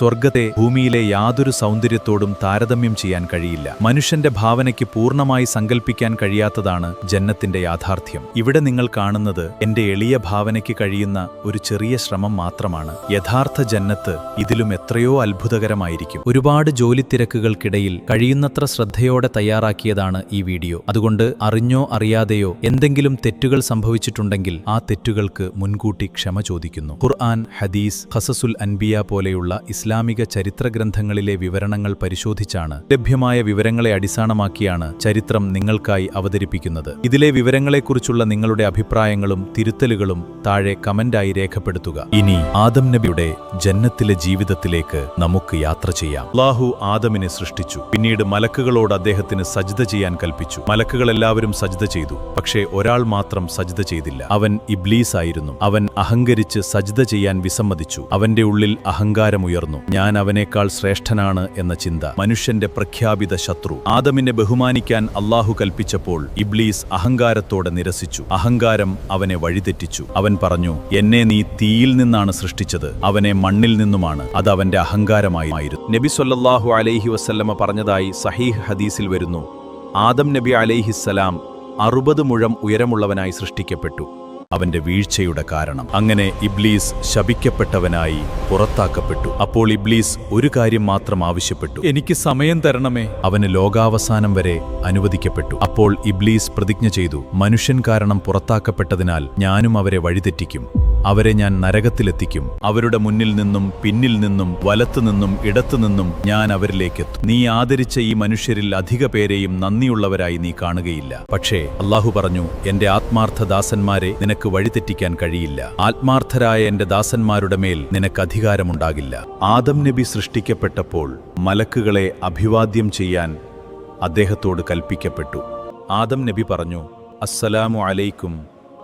സ്വർഗ്ഗത്തെ ഭൂമിയിലെ യാതൊരു സൗന്ദര്യത്തോടും താരതമ്യം ചെയ്യാൻ കഴിയില്ല. മനുഷ്യന്റെ ഭാവനയ്ക്ക് പൂർണ്ണമായി സങ്കല്പിക്കാൻ കഴിയാത്തതാണ് ജന്നത്തിന്റെ യാഥാർത്ഥ്യം. ഇവിടെ നിങ്ങൾ കാണുന്നത് എന്റെ എളിയ ഭാവനയ്ക്ക് കഴിയുന്ന ഒരു ചെറിയ ശ്രമം മാത്രമാണ്. യഥാർത്ഥ ജന്നത്ത് ഇതിലും എത്രയോ അത്ഭുതകരമായിരിക്കും. ഒരുപാട് ജോലിത്തിരക്കുകൾക്കിടയിൽ കഴിയുന്നത്ര ശ്രദ്ധയോടെ തയ്യാറാക്കിയതാണ് ഈ വീഡിയോ. അതുകൊണ്ട് അറിഞ്ഞോ അറിയാതെയോ എന്തെങ്കിലും തെറ്റുകൾ സംഭവിച്ചിട്ടുണ്ടെങ്കിൽ ആ തെറ്റുകൾക്ക് മുൻകൂട്ടി ക്ഷമ ചോദിക്കുന്നു. ഖുർആൻ, ഹദീസ്, ഖസസുൽ അൻബിയ പോലെയുള്ള ഇസ്ലാമിക ചരിത്ര ഗ്രന്ഥങ്ങളിലെ വിവരണങ്ങൾ പരിശോധിച്ചാണ് ലഭ്യമായ വിവരങ്ങളെ അടിസ്ഥാനമാക്കിയാണ് ചരിത്രം നിങ്ങൾക്കായി അവതരിപ്പിക്കുന്നത്. ഇതിലെ വിവരങ്ങളെക്കുറിച്ചുള്ള നിങ്ങളുടെ അഭിപ്രായങ്ങളും തിരുത്തലുകളും താഴെ കമന്റായി രേഖപ്പെടുത്തുക. ഇനി ആദം നബിയുടെ ജന്നത്തിലെ ജീവിതത്തിലേക്ക് നമുക്ക് യാത്ര ചെയ്യാം. അല്ലാഹു ആദമിനെ സൃഷ്ടിച്ചു. പിന്നീട് മലക്കുകളോട് അദ്ദേഹത്തിന് സജ്ദ ചെയ്യാൻ കൽപ്പിച്ചു. മലക്കുകളെല്ലാവരും സജ്ദ ചെയ്തു. പക്ഷേ ഒരാൾ മാത്രം സജ്ദ ചെയ്തില്ല. അവൻ ഇബ്ലീസ് ആയിരുന്നു. അവൻ അഹങ്കരിച്ച് സജ്ദ ചെയ്യാൻ വിസമ്മതിച്ചു. അവന്റെ ഉള്ളിൽ അഹങ്കാരമുയർന്നു. ഞാൻ അവനേക്കാൾ ശ്രേഷ്ഠനാണ് എന്ന ചിന്ത. മനുഷ്യന്റെ പ്രഖ്യാപിത ശത്രു. ആദമിനെ ബഹുമാനിക്കാൻ അല്ലാഹു കൽപ്പിച്ചപ്പോൾ ഇബ്ലീസ് അഹങ്കാരത്തോടെ നിരസിച്ചു. അഹങ്കാരം അവനെ വഴിതെറ്റിച്ചു. അവൻ പറഞ്ഞു, എന്നെ നീ തീയിൽ നിന്നാണ് സൃഷ്ടിച്ചത്, അവനെ മണ്ണിൽ നിന്നുമാണ്. അത് അവന്റെ അഹങ്കാരമായിരുന്നു. നബി സ്വല്ലല്ലാഹു അലൈഹി വസല്ലമ പറഞ്ഞതായി സഹീഹ് ഹദീസിൽ വരുന്നു, ആദം നബി അലൈഹിസ്സലാം 60 മുഴം ഉയരമുള്ളവനായി സൃഷ്ടിക്കപ്പെട്ടു. അവന്റെ വീഴ്ചയുടെ കാരണം. അങ്ങനെ ഇബ്ലീസ് ശപിക്കപ്പെട്ടവനായി പുറത്താക്കപ്പെട്ടു. അപ്പോൾ ഇബ്ലീസ് ഒരു കാര്യം മാത്രം ആവശ്യപ്പെട്ടു, എനിക്ക് സമയം തരണമേ. അവന് ലോകാവസാനം വരെ അനുവദിക്കപ്പെട്ടു. അപ്പോൾ ഇബ്ലീസ് പ്രതിജ്ഞ ചെയ്തു, മനുഷ്യൻ കാരണം പുറത്താക്കപ്പെട്ടതിനാൽ ഞാനും അവരെ വഴിതെറ്റിക്കും. അവരെ ഞാൻ നരകത്തിലെത്തിക്കും. അവരുടെ മുന്നിൽ നിന്നും പിന്നിൽ നിന്നും വലത്തുനിന്നും ഇടത്തുനിന്നും ഞാൻ അവരിലേക്കെത്തും. നീ ആദരിച്ച ഈ മനുഷ്യരിൽ അധിക പേരെയും നന്ദിയുള്ളവരായി നീ കാണുകയില്ല. പക്ഷേ അല്ലാഹു പറഞ്ഞു, എന്റെ ആത്മാർത്ഥ ദാസന്മാരെ നിനക്ക് വഴിതെറ്റിക്കാൻ കഴിയില്ല. ആത്മാർത്ഥരായ എന്റെ ദാസന്മാരുടെ മേൽ നിനക്ക് അധികാരമുണ്ടാകില്ല. ആദം നബി സൃഷ്ടിക്കപ്പെട്ടപ്പോൾ മലക്കുകളെ അഭിവാദ്യം ചെയ്യാൻ അദ്ദേഹത്തോട് കൽപ്പിക്കപ്പെട്ടു. ആദം നബി പറഞ്ഞു, അസ്സലാമു അലൈക്കും.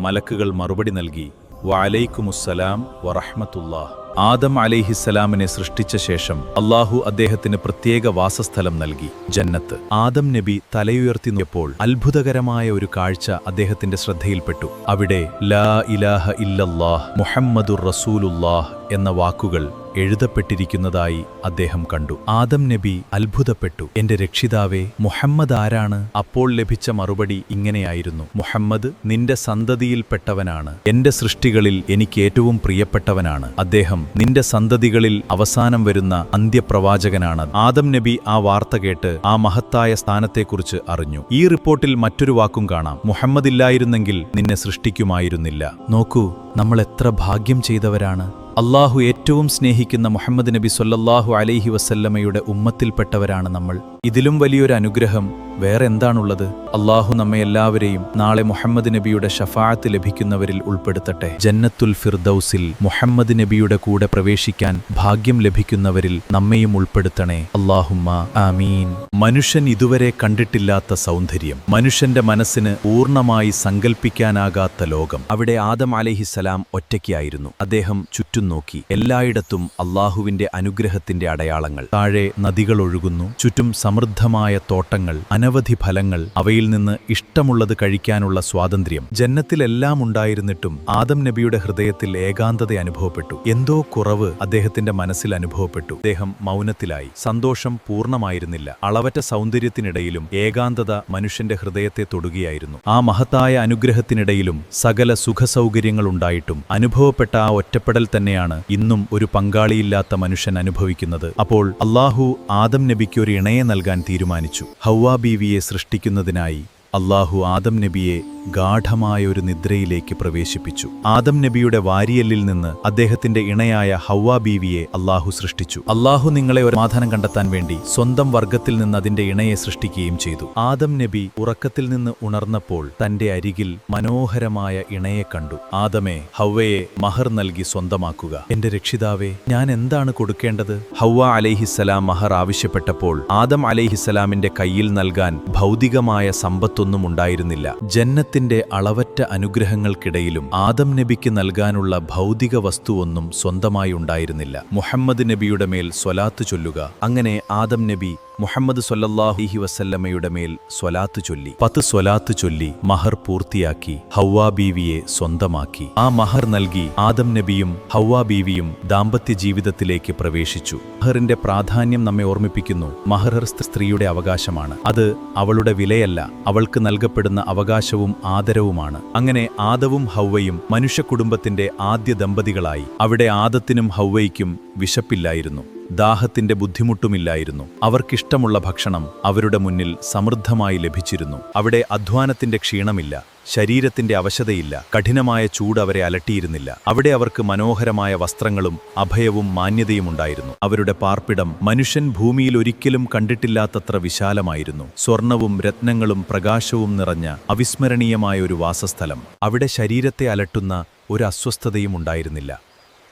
മലക്കുകൾ മറുപടി നൽകി, വഅലൈക്കുമുസ്സലാം വറഹ്മത്തുള്ളാഹ്. ആദം അലൈഹിസ്സലാമിനെ സൃഷ്ടിച്ച ശേഷം അല്ലാഹു അദ്ദേഹത്തിന് പ്രത്യേക വാസസ്ഥലം നൽകി, ജന്നത്ത്. ആദം നബി തലയുയർത്തി നോക്കിയപ്പോൾ അത്ഭുതകരമായ ഒരു കാഴ്ച അദ്ദേഹത്തിന്റെ ശ്രദ്ധയിൽപ്പെട്ടു. അവിടെ ലാ ഇലാഹ ഇല്ലല്ലാഹ് മുഹമ്മദുർ റസൂലുള്ളാഹ് എന്ന വാക്കുകൾ എഴുതപ്പെട്ടിരിക്കുന്നതായി അദ്ദേഹം കണ്ടു. ആദം നബി അത്ഭുതപ്പെട്ടു, എന്റെ രക്ഷിതാവേ, മുഹമ്മദ് ആരാണ്? അപ്പോൾ ലഭിച്ച മറുപടി ഇങ്ങനെയായിരുന്നു, മുഹമ്മദ് നിന്റെ സന്തതിയിൽപ്പെട്ടവനാണ്. എന്റെ സൃഷ്ടികളിൽ എനിക്ക് ഏറ്റവും പ്രിയപ്പെട്ടവനാണ്. അദ്ദേഹം നിന്റെ സന്തതികളിൽ അവസാനം വരുന്ന അന്ത്യപ്രവാചകനാണ്. ആദം നബി ആ വാർത്ത കേട്ട് ആ മഹത്തായ സ്ഥാനത്തെക്കുറിച്ച് അറിഞ്ഞു. ഈ റിപ്പോർട്ടിൽ മറ്റൊരു വാക്കും കാണാം, മുഹമ്മദില്ലായിരുന്നെങ്കിൽ നിന്നെ സൃഷ്ടിക്കുമായിരുന്നില്ല. നോക്കൂ, നമ്മൾ എത്ര ഭാഗ്യം ചെയ്തവരാണ്. അല്ലാഹു ഏറ്റവും സ്നേഹിക്കുന്ന മുഹമ്മദ് നബി സ്വല്ലല്ലാഹു അലൈഹി വസല്ലമയുടെ ഉമ്മത്തിൽപ്പെട്ടവരാണ് നമ്മൾ. ഇതിലും വലിയൊരു അനുഗ്രഹം വേറെ എന്താണുള്ളത്? അല്ലാഹു നമ്മെ എല്ലാവരെയും നാളെ മുഹമ്മദ് നബിയുടെ ഷഫാഅത്ത് ലഭിക്കുന്നവരിൽ ഉൾപ്പെടുത്തട്ടെ. ജന്നത്തുൽ ഫിർദൗസിൽ മുഹമ്മദ് നബിയുടെ കൂടെ പ്രവേശിക്കാൻ ഭാഗ്യം ലഭിക്കുന്നവരിൽ നമ്മയും ഉൾപ്പെടുത്തണേ. അല്ലാഹുമ്മ ആമീൻ. മനുഷ്യൻ ഇതുവരെ കണ്ടിട്ടില്ലാത്ത സൗന്ദര്യം, മനുഷ്യന്റെ മനസ്സിന് പൂർണ്ണമായി സങ്കല്പിക്കാനാകാത്ത ലോകം. അവിടെ ആദം അലൈഹിസ്സലാം ഒറ്റയ്ക്കായിരുന്നു. അദ്ദേഹം ചുറ്റും നോക്കി. എല്ലായിടത്തും അല്ലാഹുവിന്റെ അനുഗ്രഹത്തിന്റെ അടയാളങ്ങൾ. താഴെ നദികൾ ഒഴുകുന്നു, ചുറ്റും സമൃദ്ധമായ തോട്ടങ്ങൾ, അനവധി ഫലങ്ങൾ, അവയിൽ നിന്ന് ഇഷ്ടമുള്ളത് കഴിക്കാനുള്ള സ്വാതന്ത്ര്യം. ജന്നത്തിലെല്ലാം ഉണ്ടായിരുന്നിട്ടും ആദം നബിയുടെ ഹൃദയത്തിൽ ഏകാന്തത അനുഭവപ്പെട്ടു. എന്തോ കുറവ് അദ്ദേഹത്തിന്റെ മനസ്സിൽ അനുഭവപ്പെട്ടു. അദ്ദേഹം മൗനത്തിലായി. സന്തോഷം പൂർണ്ണമായിരുന്നില്ല. അളവറ്റ സൗന്ദര്യത്തിനിടയിലും ഏകാന്തത മനുഷ്യന്റെ ഹൃദയത്തെ തൊടുകയായിരുന്നു. ആ മഹത്തായ അനുഗ്രഹത്തിനിടയിലും സകല സുഖസൗകര്യങ്ങളുണ്ടായിട്ടും അനുഭവപ്പെട്ട ആ ഒറ്റപ്പെടൽ തന്നെയാണ് ഇന്നും ഒരു പങ്കാളിയില്ലാത്ത മനുഷ്യൻ അനുഭവിക്കുന്നത്. അപ്പോൾ അല്ലാഹു ആദം നബിക്ക് ഒരു ഇണയെ നൽകാൻ തീരുമാനിച്ചു. ഹവ്വാ ബീവിയെ സൃഷ്ടിക്കുന്നതിനായി അല്ലാഹു ആദം നബിയെ ഗാഢമായ ഒരു നിദ്രയിലേക്ക് പ്രവേശിപ്പിച്ചു. ആദം നബിയുടെ വാരിയല്ലിൽ നിന്ന് അദ്ദേഹത്തിന്റെ ഇണയായ ഹവ്വാ ബീവിയെ അല്ലാഹു സൃഷ്ടിച്ചു. അല്ലാഹു നിങ്ങളെ ഒരു സമാധാനം കണ്ടെത്താൻ വേണ്ടി സ്വന്തം വർഗത്തിൽ നിന്ന് അതിന്റെ ഇണയെ സൃഷ്ടിക്കുകയും ചെയ്തു. ആദം നബി ഉറക്കത്തിൽ നിന്ന് ഉണർന്നപ്പോൾ തന്റെ അരികിൽ മനോഹരമായ ഇണയെ കണ്ടു. ആദമേ, ഹവ്വയെ മഹർ നൽകി സ്വന്തമാക്കുക. എന്റെ രക്ഷിതാവേ, ഞാൻ എന്താണ് കൊടുക്കേണ്ടത്? ഹവ്വാ അലൈഹിസ്സലാം മഹർ ആവശ്യപ്പെട്ടപ്പോൾ ആദം അലൈഹിസ്സലാമിന്റെ കയ്യിൽ നൽകാൻ ഭൗതികമായ സമ്പത്തൊന്നും ഉണ്ടായിരുന്നില്ല. ജന്നത്തിന്റെ അളവറ്റ അനുഗ്രഹങ്ങൾക്കിടയിലും ആദം നബിക്ക് നൽകാനുള്ള ഭൗതിക വസ്തുവൊന്നും സ്വന്തമായി ഉണ്ടായിരുന്നില്ല. മുഹമ്മദ് നബിയുടെ മേൽ സ്വലാത്ത് ചൊല്ലുക. അങ്ങനെ ആദം നബി മുഹമ്മദ് സ്വല്ലല്ലാഹു അലൈഹി വസല്ലമയുടെ മേൽ സ്വലാത്ത് ചൊല്ലി 10 സ്വലാത്ത് ചൊല്ലി മഹർ പൂർത്തിയാക്കി ഹവ്വാ ബീവിയെ സ്വന്തമാക്കി. ആ മഹർ നൽകി ആദം നബിയും ഹവ്വാ ബീവിയും ദാമ്പത്യ ജീവിതത്തിലേക്ക് പ്രവേശിച്ചു. മഹറിന്റെ പ്രാധാന്യം നമ്മെ ഓർമ്മിപ്പിക്കുന്നു. മഹർ സ്ത്രീയുടെ അവകാശമാണ്. അത് അവളുടെ വിലയല്ല, അവൾക്ക് നൽകപ്പെടുന്ന അവകാശവും ആദരവുമാണ്. അങ്ങനെ ആദവും ഹവ്വയും മനുഷ്യ കുടുംബത്തിന്റെ ആദ്യ ദമ്പതികളായി. അവിടെ ആദത്തിനും ഹവ്വയ്ക്കും വിശപ്പില്ലായിരുന്നു, ദാഹത്തിന്റെ ബുദ്ധിമുട്ടുമില്ലായിരുന്നു. അവർക്കിഷ്ടമുള്ള ഭക്ഷണം അവരുടെ മുന്നിൽ സമൃദ്ധമായി ലഭിച്ചിരുന്നു. അവിടെ അധ്വാനത്തിന്റെ ക്ഷീണമില്ല, ശരീരത്തിന്റെ അവശതയില്ല, കഠിനമായ ചൂട് അവരെ അലട്ടിയിരുന്നില്ല. അവിടെ അവർക്ക് മനോഹരമായ വസ്ത്രങ്ങളും അഭയവും മാന്യതയും ഉണ്ടായിരുന്നു. അവരുടെ പാർപ്പിടം മനുഷ്യൻ ഭൂമിയിൽ ഒരിക്കലും കണ്ടിട്ടില്ലാത്തത്ര വിശാലമായിരുന്നു. സ്വർണവും രത്നങ്ങളും പ്രകാശവും നിറഞ്ഞ അവിസ്മരണീയമായ ഒരു വാസസ്ഥലം. അവിടെ ശരീരത്തെ അലട്ടുന്ന ഒരു അസ്വസ്ഥതയും ഉണ്ടായിരുന്നില്ല.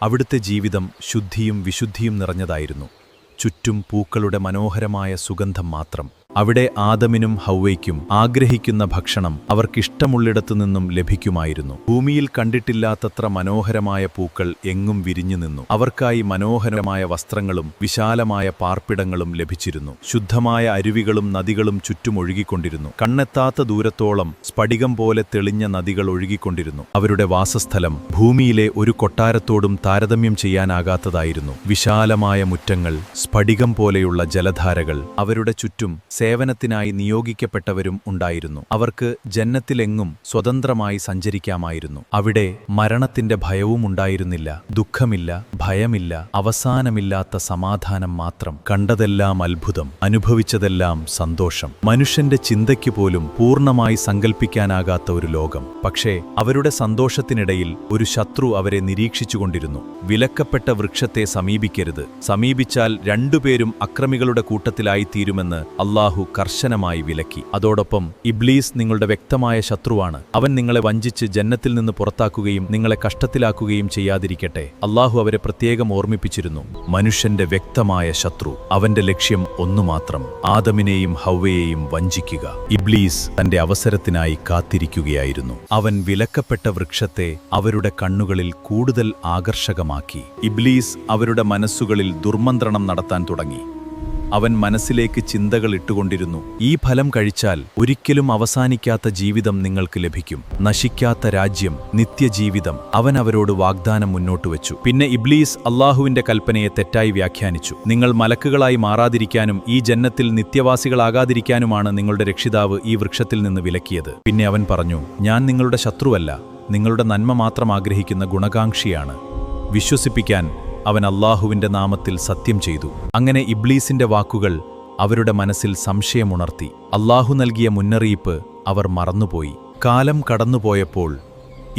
അവിടുത്തെ ജീവിതം ശുദ്ധിയും വിശുദ്ധിയും നിറഞ്ഞതായിരുന്നു. ചുറ്റും പൂക്കളുടെ മനോഹരമായ സുഗന്ധം മാത്രം. അവിടെ ആദമിനും ഹവ്വയ്ക്കും ആഗ്രഹിക്കുന്ന ഭക്ഷണം അവർക്കിഷ്ടമുള്ളിടത്തു നിന്നും ലഭിക്കുമായിരുന്നു. ഭൂമിയിൽ കണ്ടിട്ടില്ലാത്തത്ര മനോഹരമായ പൂക്കൾ എങ്ങും വിരിഞ്ഞു നിന്നു. അവർക്കായി മനോഹരമായ വസ്ത്രങ്ങളും വിശാലമായ പാർപ്പിടങ്ങളും ലഭിച്ചിരുന്നു. ശുദ്ധമായ അരുവികളും നദികളും ചുറ്റും ഒഴുകിക്കൊണ്ടിരുന്നു. കണ്ണെത്താത്ത ദൂരത്തോളം സ്ഫടികം പോലെ തെളിഞ്ഞ നദികൾ ഒഴുകിക്കൊണ്ടിരുന്നു. അവരുടെ വാസസ്ഥലം ഭൂമിയിലെ ഒരു കൊട്ടാരത്തോടും താരതമ്യം ചെയ്യാനാകാത്തതായിരുന്നു. വിശാലമായ മുറ്റങ്ങൾ, സ്ഫടികം പോലെയുള്ള ജലധാരകൾ, അവരുടെ ചുറ്റും സേവനത്തിനായി നിയോഗിക്കപ്പെട്ടവരും ഉണ്ടായിരുന്നു. അവർക്ക് ജന്നത്തിലെങ്ങും സ്വതന്ത്രമായി സഞ്ചരിക്കാമായിരുന്നു. അവിടെ മരണത്തിന്റെ ഭയവും ഉണ്ടായിരുന്നില്ല, ദുഃഖമില്ല, ഭയമില്ല, അവസാനമില്ലാത്ത സമാധാനം മാത്രം. കണ്ടതെല്ലാം അത്ഭുതം, അനുഭവിച്ചതെല്ലാം സന്തോഷം. മനുഷ്യന്റെ ചിന്തയ്ക്ക് പോലും പൂർണ്ണമായി സങ്കല്പിക്കാനാകാത്ത ഒരു ലോകം. പക്ഷേ അവരുടെ സന്തോഷത്തിനിടയിൽ ഒരു ശത്രു അവരെ നിരീക്ഷിച്ചുകൊണ്ടിരുന്നു. വിലക്കപ്പെട്ട വൃക്ഷത്തെ സമീപിക്കരുത്, സമീപിച്ചാൽ രണ്ടുപേരും അക്രമികളുടെ കൂട്ടത്തിലായിത്തീരുമെന്ന് അല്ലാഹു കർശനമായി വിലക്കി. അതോടൊപ്പം ഇബ്ലീസ് നിങ്ങളുടെ വ്യക്തമായ ശത്രുവാണ്. അവൻ നിങ്ങളെ വഞ്ചിച്ച് ജന്നത്തിൽ നിന്ന് പുറത്താക്കുകയും നിങ്ങളെ കഷ്ടത്തിലാക്കുകയും ചെയ്യാതിരിക്കട്ടെ. അല്ലാഹു അവരെ പ്രത്യേകം ഓർമ്മിപ്പിച്ചിരുന്നു. മനുഷ്യന്റെ വ്യക്തമായ ശത്രു, അവന്റെ ലക്ഷ്യം ഒന്നുമാത്രം, ആദമിനെയും ഹവ്വയെയും വഞ്ചിക്കുക. ഇബ്ലീസ് തന്റെ അവസരത്തിനായി കാത്തിരിക്കുകയായിരുന്നു. അവൻ വിലക്കപ്പെട്ട വൃക്ഷത്തെ അവരുടെ കണ്ണുകളിൽ കൂടുതൽ ആകർഷകമാക്കി. ഇബ്ലീസ് അവരുടെ മനസ്സുകളിൽ ദുർമന്ത്രണം നടത്താൻ തുടങ്ങി. അവൻ മനസ്സിലേക്ക് ചിന്തകൾ ഇട്ടുകൊണ്ടിരുന്നു. ഈ ഫലം കഴിച്ചാൽ ഒരിക്കലും അവസാനിക്കാത്ത ജീവിതം നിങ്ങൾക്ക് ലഭിക്കും, നശിക്കാത്ത രാജ്യം, നിത്യജീവിതം. അവൻ അവരോട് വാഗ്ദാനം മുന്നോട്ടുവച്ചു. പിന്നെ ഇബ്ലീസ് അല്ലാഹുവിന്റെ കൽപ്പനയെ തെറ്റായി വ്യാഖ്യാനിച്ചു. നിങ്ങൾ മലക്കുകളായി മാറാതിരിക്കാനും ഈ ജന്നത്തിൽ നിത്യവാസികളാകാതിരിക്കാനുമാണ് നിങ്ങളുടെ രക്ഷിതാവ് ഈ വൃക്ഷത്തിൽ നിന്ന് വിലക്കിയത്. പിന്നെ അവൻ പറഞ്ഞു, ഞാൻ നിങ്ങളുടെ ശത്രുവല്ല, നിങ്ങളുടെ നന്മ മാത്രം ആഗ്രഹിക്കുന്ന ഗുണകാംക്ഷിയാണ്. വിശ്വസിപ്പിക്കാൻ അവൻ അല്ലാഹുവിന്റെ നാമത്തിൽ സത്യം ചെയ്തു. അങ്ങനെ ഇബ്ലീസിന്റെ വാക്കുകൾ അവരുടെ മനസ്സിൽ സംശയമുണർത്തി. അല്ലാഹു നൽകിയ മുന്നറിയിപ്പ് അവർ മറന്നുപോയി. കാലം കടന്നുപോയപ്പോൾ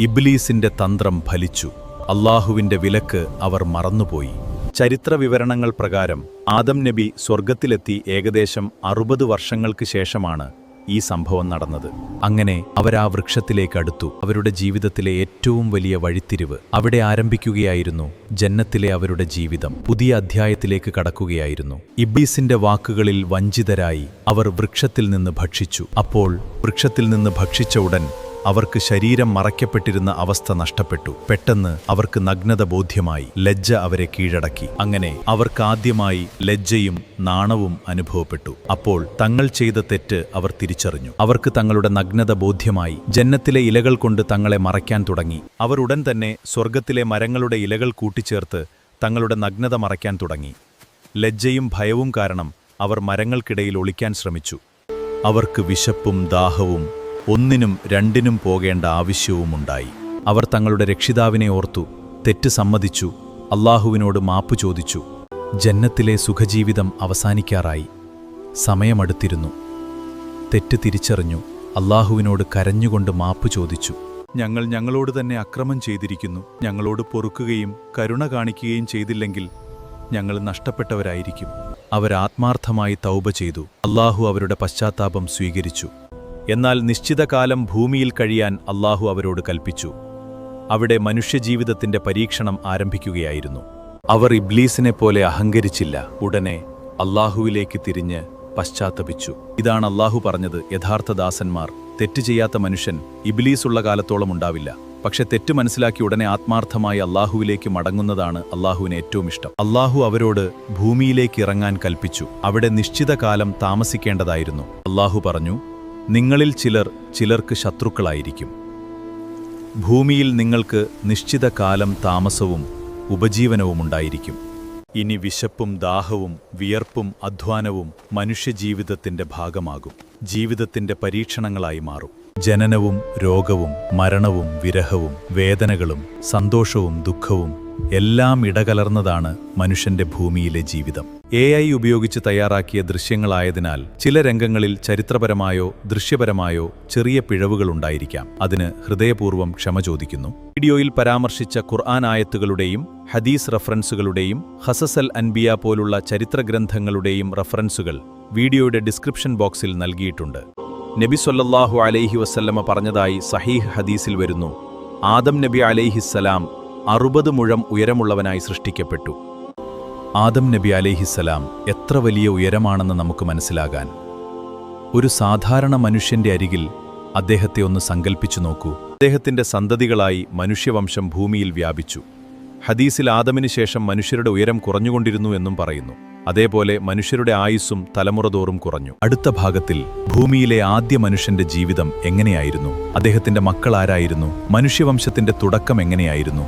ഇബ്ലീസിന്റെ തന്ത്രം ഫലിച്ചു. അല്ലാഹുവിന്റെ വിലക്ക് അവർ മറന്നുപോയി. ചരിത്ര വിവരണങ്ങൾ പ്രകാരം ആദം നബി സ്വർഗത്തിലെത്തി ഏകദേശം 60 വർഷങ്ങൾക്ക് ശേഷമാണ് ഈ സംഭവം നടന്നത്. അങ്ങനെ അവരാ വൃക്ഷത്തിലേക്കടുത്തു. അവരുടെ ജീവിതത്തിലെ ഏറ്റവും വലിയ വഴിത്തിരിവ് അവിടെ ആരംഭിക്കുകയായിരുന്നു. ജന്നത്തിലെ അവരുടെ ജീവിതം പുതിയ അധ്യായത്തിലേക്ക് കടക്കുകയായിരുന്നു. ഇബ്ലീസിന്റെ വാക്കുകളിൽ വഞ്ചിതരായി അവർ വൃക്ഷത്തിൽ നിന്ന് ഭക്ഷിച്ചു. അപ്പോൾ വൃക്ഷത്തിൽ നിന്ന് ഭക്ഷിച്ച ഉടൻ അവർക്ക് ശരീരം മറയ്ക്കപ്പെട്ടിരുന്ന അവസ്ഥ നഷ്ടപ്പെട്ടു. പെട്ടെന്ന് അവർക്ക് നഗ്നത ബോധ്യമായി. ലജ്ജ അവരെ കീഴടക്കി. അങ്ങനെ അവർക്കാദ്യമായി ലജ്ജയും നാണവും അനുഭവപ്പെട്ടു. അപ്പോൾ തങ്ങൾ ചെയ്ത തെറ്റ് അവർ തിരിച്ചറിഞ്ഞു. അവർക്ക് തങ്ങളുടെ നഗ്നത ബോധ്യമായി. ജന്നത്തിലെ ഇലകൾ കൊണ്ട് തങ്ങളെ മറയ്ക്കാൻ തുടങ്ങി. അവർ ഉടൻ തന്നെ സ്വർഗത്തിലെ മരങ്ങളുടെ ഇലകൾ കൂട്ടിച്ചേർത്ത് തങ്ങളുടെ നഗ്നത മറയ്ക്കാൻ തുടങ്ങി. ലജ്ജയും ഭയവും കാരണം അവർ മരങ്ങൾക്കിടയിൽ ഒളിക്കാൻ ശ്രമിച്ചു. അവർക്ക് വിശപ്പും ദാഹവും ഒന്നിനും രണ്ടിനും പോകേണ്ട ആവശ്യവുമുണ്ടായി. അവർ തങ്ങളുടെ രക്ഷിതാവിനെ ഓർത്തു, തെറ്റ് സമ്മതിച്ചു, അല്ലാഹുവിനോട് മാപ്പു ചോദിച്ചു. ജന്നത്തിലെ സുഖജീവിതം അവസാനിക്കാറായി. സമയമടുത്തിരുന്നു. തെറ്റ് തിരിച്ചറിഞ്ഞു. അല്ലാഹുവിനോട് കരഞ്ഞുകൊണ്ട് മാപ്പു ചോദിച്ചു. ഞങ്ങളോട് തന്നെ അക്രമം ചെയ്തിരിക്കുന്നു. ഞങ്ങളോട് പൊറുക്കുകയും കരുണ കാണിക്കുകയും ചെയ്തില്ലെങ്കിൽ ഞങ്ങൾ നഷ്ടപ്പെട്ടവരായിരിക്കും. അവരാത്മാർത്ഥമായി തൗബ ചെയ്തു. അല്ലാഹു അവരുടെ പശ്ചാത്താപം സ്വീകരിച്ചു. എന്നാൽ നിശ്ചിത കാലം ഭൂമിയിൽ കഴിയാൻ അല്ലാഹു അവരോട് കൽപ്പിച്ചു. അവിടെ മനുഷ്യജീവിതത്തിന്റെ പരീക്ഷണം ആരംഭിക്കുകയായിരുന്നു. അവർ ഇബ്ലീസിനെ പോലെ അഹങ്കരിച്ചില്ല. ഉടനെ അല്ലാഹുവിലേക്ക് തിരിഞ്ഞ് പശ്ചാത്തപിച്ചു. ഇതാണ് അല്ലാഹു പറഞ്ഞത്, യഥാർത്ഥ ദാസന്മാർ, തെറ്റ് ചെയ്യാത്ത മനുഷ്യൻ ഇബ്ലീസ് ഉള്ള കാലത്തോളം ഉണ്ടാവില്ല. പക്ഷെ തെറ്റ് മനസ്സിലാക്കി ഉടനെ ആത്മാർത്ഥമായി അള്ളാഹുവിലേക്ക് മടങ്ങുന്നതാണ് അള്ളാഹുവിന് ഏറ്റവും ഇഷ്ടം. അള്ളാഹു അവരോട് ഭൂമിയിലേക്ക് ഇറങ്ങാൻ കൽപ്പിച്ചു. അവിടെ നിശ്ചിത കാലം താമസിക്കേണ്ടതായിരുന്നു. അള്ളാഹു പറഞ്ഞു, നിങ്ങളിൽ ചിലർക്ക് ശത്രുക്കളായിരിക്കും. ഭൂമിയിൽ നിങ്ങൾക്ക് നിശ്ചിത കാലം താമസവും ഉപജീവനവുമുണ്ടായിരിക്കും. ഇനി വിശപ്പും ദാഹവും വിയർപ്പും അധ്വാനവും മനുഷ്യജീവിതത്തിന്റെ ഭാഗമാകും. ജീവിതത്തിന്റെ പരീക്ഷണങ്ങളായി മാറും. ജനനവും രോഗവും മരണവും വിരഹവും വേദനകളും സന്തോഷവും ദുഃഖവും എല്ലാം ഇടകലർന്നതാണ് മനുഷ്യന്റെ ഭൂമിയിലെ ജീവിതം. AI ഉപയോഗിച്ച് തയ്യാറാക്കിയ ദൃശ്യങ്ങളായതിനാൽ ചില രംഗങ്ങളിൽ ചരിത്രപരമായോ ദൃശ്യപരമായോ ചെറിയ പിഴവുകളുണ്ടായിരിക്കാം. അതിന് ഹൃദയപൂർവ്വം ക്ഷമ ചോദിക്കുന്നു. വീഡിയോയിൽ പരാമർശിച്ച ഖുർആൻ ആയത്തുകളുടെയും ഹദീസ് റഫറൻസുകളുടെയും ഖസസൽ അൻബിയ പോലുള്ള ചരിത്രഗ്രന്ഥങ്ങളുടെയും റഫറൻസുകൾ വീഡിയോയുടെ ഡിസ്ക്രിപ്ഷൻ ബോക്സിൽ നൽകിയിട്ടുണ്ട്. നബി സല്ലല്ലാഹു അലൈഹി വസല്ലമ പറഞ്ഞതായി സഹീഹ് ഹദീസിൽ വരുന്നു, ആദം നബി അലൈഹിസ്സലാം 60 മുഴം ഉയരമുള്ളവനായി സൃഷ്ടിക്കപ്പെട്ടു. ആദം നബി അലൈഹിസ്സലാം എത്ര വലിയ ഉയരമാണെന്ന് നമുക്ക് മനസ്സിലാകാൻ ഒരു സാധാരണ മനുഷ്യന്റെ അരികിൽ അദ്ദേഹത്തെ ഒന്ന് സങ്കൽപ്പിച്ചു നോക്കൂ. അദ്ദേഹത്തിന്റെ സന്തതികളായി മനുഷ്യവംശം ഭൂമിയിൽ വ്യാപിച്ചു. ഹദീസിൽ ആദമിന് ശേഷം മനുഷ്യരുടെ ഉയരം കുറഞ്ഞുകൊണ്ടിരുന്നു എന്നും പറയുന്നു. അതേപോലെ മനുഷ്യരുടെ ആയുസ്സും തലമുറതോറും കുറഞ്ഞു. അടുത്ത ഭാഗത്തിൽ ഭൂമിയിലെ ആദ്യ മനുഷ്യന്റെ ജീവിതം എങ്ങനെയായിരുന്നു, അദ്ദേഹത്തിന്റെ മക്കൾ ആരായിരുന്നു, മനുഷ്യവംശത്തിന്റെ തുടക്കം എങ്ങനെയായിരുന്നു,